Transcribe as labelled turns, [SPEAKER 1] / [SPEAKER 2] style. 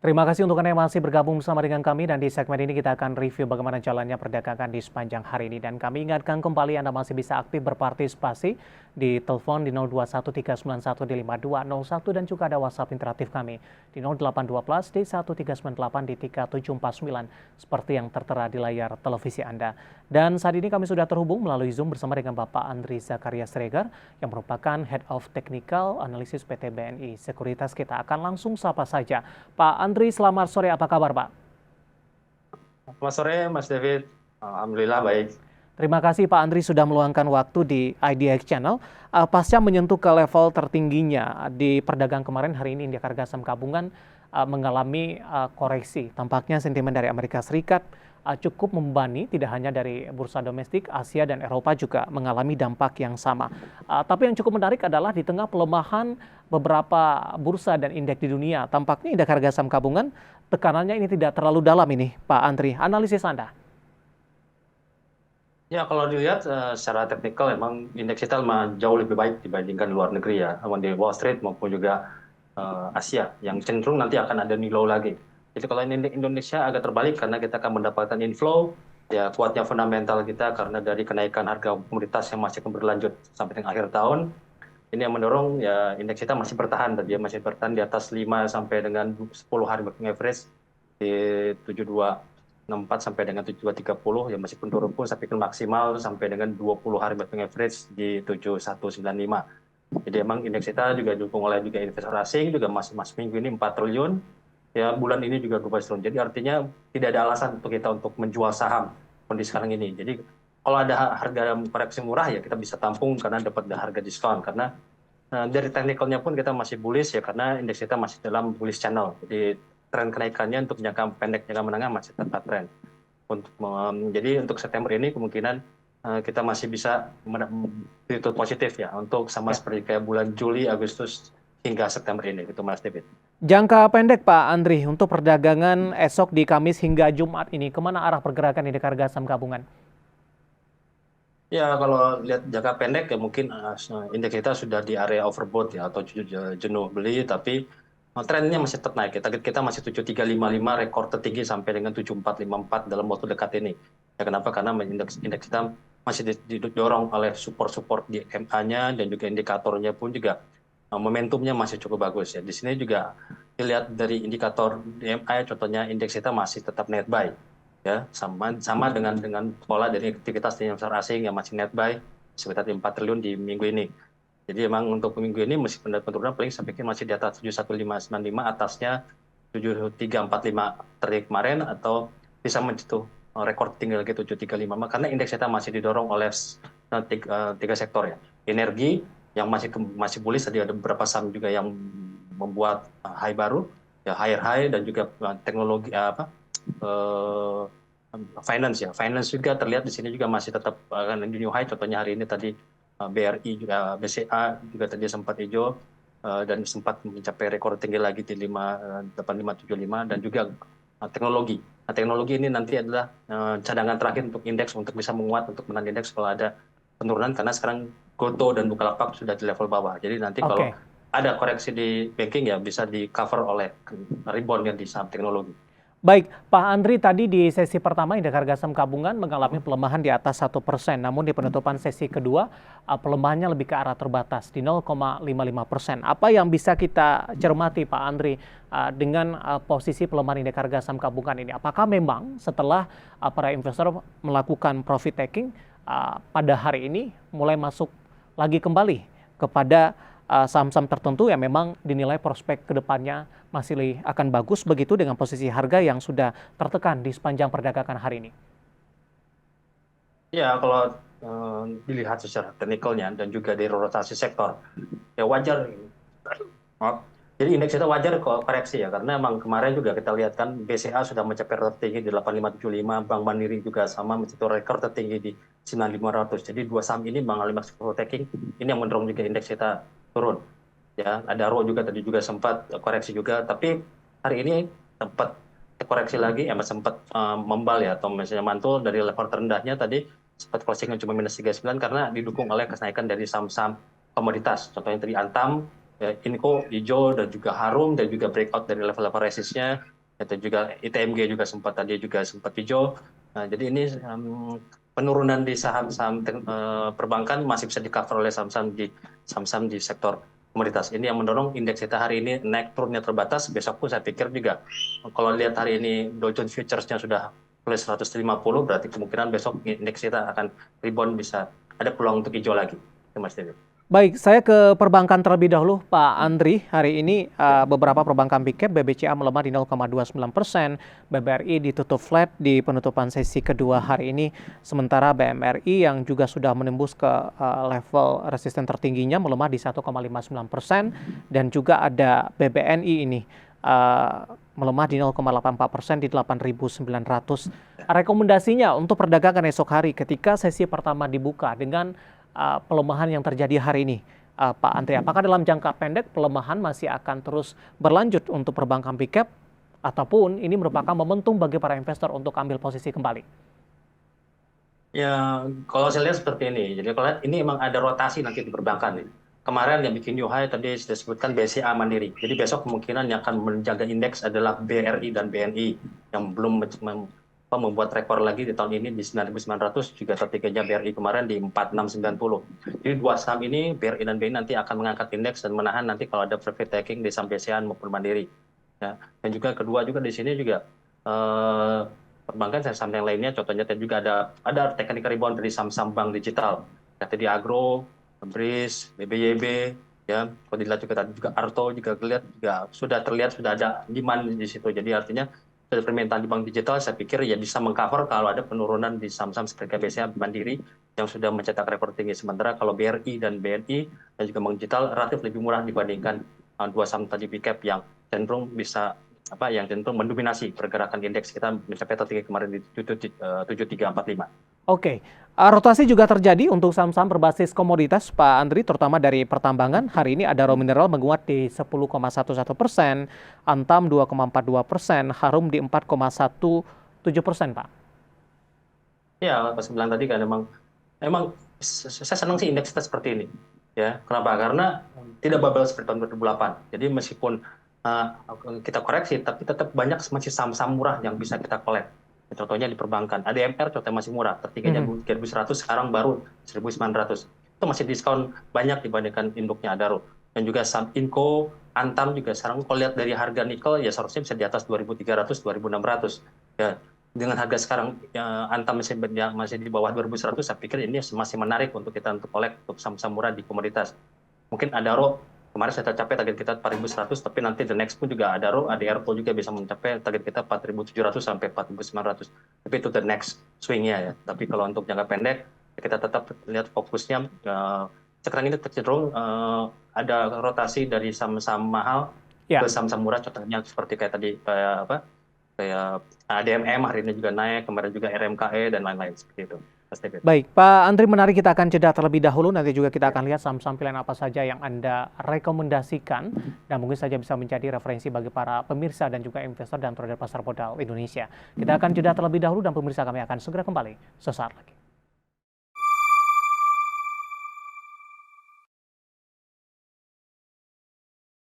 [SPEAKER 1] Terima kasih untuk Anda yang masih bergabung bersama dengan kami dan di segmen ini kita akan review bagaimana jalannya perdagangan di sepanjang hari ini. Dan kami ingatkan kembali Anda masih bisa aktif berpartisipasi di telepon di 021391 di 5201 dan juga ada WhatsApp interaktif kami di 0812 di 1398 di 3749 seperti yang tertera di layar televisi Anda. Dan saat ini kami sudah terhubung melalui Zoom bersama dengan Bapak Andri Zakaria Sregar yang merupakan Head of Technical Analysis PT BNI Sekuritas. Kita akan langsung sapa saja. Pak Andri, selamat sore. Apa kabar, Pak?
[SPEAKER 2] Selamat sore, Mas David. Alhamdulillah baik.
[SPEAKER 1] Terima kasih Pak Andri sudah meluangkan waktu di IDX Channel. Pasca menyentuh ke level tertingginya di perdagangan kemarin, hari ini indeks harga saham gabungan mengalami koreksi. Tampaknya sentimen dari Amerika Serikat cukup membebani, tidak hanya dari bursa domestik, Asia dan Eropa juga mengalami dampak yang sama. Tapi yang cukup menarik adalah di tengah pelemahan beberapa bursa dan indeks di dunia, tampaknya indeks harga saham gabungan tekanannya ini tidak terlalu dalam ini, Pak Andri. Analisis Anda?
[SPEAKER 2] Ya, kalau dilihat secara teknikal memang indeks kita jauh lebih baik dibandingkan luar negeri ya, di Wall Street maupun juga Asia, yang cenderung nanti akan ada new low lagi. Jadi kalau indeks Indonesia agak terbalik karena kita akan mendapatkan inflow, ya kuatnya fundamental kita karena dari kenaikan harga komoditas yang masih akan berlanjut sampai dengan akhir tahun. Ini yang mendorong ya indeks kita masih bertahan, dia masih bertahan di atas 5 sampai dengan 10 hari moving average di 7264 sampai dengan 7230 yang meskipun turun pun sampai ke maksimal sampai dengan 20 hari moving average di 7195. Jadi emang indeks kita juga didukung oleh juga investor asing juga masih minggu ini 4 triliun. Ya bulan ini juga global turun. Jadi artinya tidak ada alasan untuk kita untuk menjual saham kondisi sekarang ini. Jadi kalau ada harga koreksi murah ya kita bisa tampung karena dapat harga diskon karena dari teknikalnya pun kita masih bullish ya karena indeks kita masih dalam bullish channel. Jadi tren kenaikannya untuk jangka pendek, jangka menengah masih tetap tren. Jadi untuk September ini kemungkinan kita masih bisa itu positif ya untuk sama seperti kayak bulan Juli, Agustus hingga September ini gitu Mas David.
[SPEAKER 1] Jangka pendek Pak Andri untuk perdagangan esok di Kamis hingga Jumat ini, kemana arah pergerakan indeks harga saham gabungan?
[SPEAKER 2] Ya kalau lihat jangka pendek ya mungkin indeks kita sudah di area overbought ya atau jenuh beli tapi trennya masih tetap naik. Target kita masih 7355 rekor tertinggi sampai dengan 7454 dalam waktu dekat ini. Ya kenapa? Karena indeks kita masih didorong oleh support di MA-nya dan juga indikatornya pun juga momentumnya masih cukup bagus ya. Di sini juga dilihat dari indikator DMI contohnya indeks kita masih tetap net buy. Ya, sama dengan pola dari aktivitas investor asing yang masih net buy sekitar 4 triliun di minggu ini. Jadi memang untuk minggu ini meskipun ada penurunan paling sampai masih di atas 71595 atasnya 7345 tadi kemarin atau bisa menyentuh rekor tinggi lagi 735 karena indeks kita masih didorong oleh tiga sektor ya. Energi yang masih bullish, tadi ada beberapa saham juga yang membuat high baru ya, higher high dan juga teknologi finance juga terlihat di sini juga masih tetap akan new high. Contohnya hari ini tadi BRI juga BCA juga tadi sempat hijau dan sempat mencapai rekor tinggi lagi di 8575 dan juga teknologi. Nah, teknologi ini nanti adalah cadangan terakhir untuk indeks untuk bisa menguat untuk menahan indeks kalau ada penurunan karena sekarang Goto dan Bukalapak sudah di level bawah. Jadi nanti kalau ada koreksi di banking ya bisa di cover oleh rebound yang di saham teknologi.
[SPEAKER 1] Baik, Pak Andri, tadi di sesi pertama indeks harga saham gabungan mengalami pelemahan di atas 1%, namun di penutupan sesi kedua pelemahannya lebih ke arah terbatas di 0,55%. Apa yang bisa kita cermati Pak Andri dengan posisi pelemahan indeks harga saham gabungan ini? Apakah memang setelah para investor melakukan profit taking pada hari ini mulai masuk lagi kembali kepada saham-saham tertentu yang memang dinilai prospek kedepannya masih akan bagus begitu dengan posisi harga yang sudah tertekan di sepanjang perdagangan hari ini?
[SPEAKER 2] Ya, kalau dilihat secara teknikalnya dan juga dari rotasi sektor, ya wajar. Jadi indeks kita wajar koreksi ya, karena emang kemarin juga kita lihat kan BCA sudah mencapai rekor tertinggi di 8575, Bank Mandiri juga sama mencapai rekor tertinggi di 9500. Jadi dua saham ini mengalami profit taking, ini yang mendorong juga indeks kita turun. Ya, ada RO juga tadi juga sempat koreksi juga, tapi hari ini sempat koreksi lagi, sempat membal ya atau misalnya mantul dari level terendahnya tadi sempat closingnya cuma minus 39 karena didukung oleh kenaikan dari saham-saham komoditas. Contohnya tadi Antam ya, Inco hijau dan juga harum dan juga breakout dari level-level resistnya. Itu juga ITMG juga sempat hijau. Nah, jadi ini penurunan di saham-saham perbankan masih bisa di-cover oleh saham-saham di sektor komoditas. Ini yang mendorong indeks kita hari ini naik turunnya terbatas. Besok pun saya pikir juga kalau lihat hari ini Dow Jones Futures-nya sudah plus 150, berarti kemungkinan besok indeks kita akan rebound, bisa ada peluang untuk hijau lagi. Mas Dewi.
[SPEAKER 1] Baik, saya ke perbankan terlebih dahulu, Pak Andri. Hari ini beberapa perbankan big cap, BBCA melemah di 0,29%, BBRI ditutup flat di penutupan sesi kedua hari ini, sementara BMRI yang juga sudah menembus ke level resisten tertingginya melemah di 1,59%, dan juga ada BBNI ini melemah di 0,84% di 8.900. Rekomendasinya untuk perdagangan esok hari ketika sesi pertama dibuka dengan pelemahan yang terjadi hari ini, Pak Andri, apakah dalam jangka pendek pelemahan masih akan terus berlanjut untuk perbankan big cap, ataupun ini merupakan momentum bagi para investor untuk ambil posisi kembali?
[SPEAKER 2] Ya, kalau saya lihat seperti ini. Jadi kalau lihat ini memang ada rotasi nanti di perbankan nih. Kemarin yang bikin new high tadi sudah disebutkan BCA Mandiri. Jadi besok kemungkinan yang akan menjaga indeks adalah BRI dan BNI yang belum membuat rekor lagi di tahun ini di 9.900, juga tertingginya BRI kemarin di 4.690. Jadi dua saham ini, BRI dan BNI, nanti akan mengangkat indeks dan menahan nanti kalau ada profit taking di saham BCA maupun Mandiri. Ya. Dan juga kedua juga di sini juga perbankan saham yang lainnya, contohnya tadi juga ada technical rebound dari saham-saham bank digital, di Agro, BRIS, BBYB, ya. Kalau dilihat juga tadi juga Arto juga sudah terlihat sudah ada demand di situ. Jadi artinya permintaan di bank digital, saya pikir ya bisa mengcover kalau ada penurunan di saham-saham seperti BCA Mandiri yang sudah mencetak rekor tinggi. Sementara kalau BRI dan BNI dan juga bank digital relatif lebih murah dibandingkan dua saham tadi big cap yang cenderung mendominasi pergerakan indeks kita mencapai tertinggi kemarin di 7345.
[SPEAKER 1] Oke, rotasi juga terjadi untuk saham-saham berbasis komoditas, Pak Andri, terutama dari pertambangan. Hari ini ada Raw Mineral menguat di 10,11%, Antam 2,42%, Harum di 4,17%, Pak.
[SPEAKER 2] Ya, pas bilang tadi kan memang saya senang sih indeks kita seperti ini. Ya, kenapa? Karena tidak bubble seperti tahun 2008. Jadi meskipun kita koreksi, tapi tetap banyak masih saham-saham murah yang bisa kita collect. Contohnya di perbankan, ADMR contohnya masih murah, tertingginya 3.100, sekarang baru 1.900. Itu masih diskon banyak dibandingkan induknya Adaro. Dan juga saham Inco, Antam juga sekarang kalau lihat dari harga nikel ya seharusnya bisa di atas 2.300, 2.600. Ya, dengan harga sekarang Antam masih di bawah 2.100, saya pikir ini masih menarik untuk kita untuk collect untuk saham-saham murah di komoditas. Mungkin Adaro kemarin saya tercapai target kita 4.100, tapi nanti the next pun juga Adaro, ADRPO juga bisa mencapai target kita 4.700 sampai 4.900. Tapi itu the next swing-nya ya. Tapi kalau untuk jangka pendek, kita tetap lihat fokusnya. Sekarang ini cenderung ada rotasi dari saham-saham mahal ke saham-saham murah. Contohnya seperti kayak tadi kayak ADMM hari ini juga naik, kemarin juga RMKE dan lain-lain seperti itu.
[SPEAKER 1] Baik, Pak Andri, menarik, kita akan jeda terlebih dahulu. Nanti juga kita akan lihat saham-saham pilihan apa saja yang Anda rekomendasikan dan mungkin saja bisa menjadi referensi bagi para pemirsa dan juga investor dan trader pasar modal Indonesia. Kita akan jeda terlebih dahulu dan pemirsa kami akan segera kembali sesaat lagi.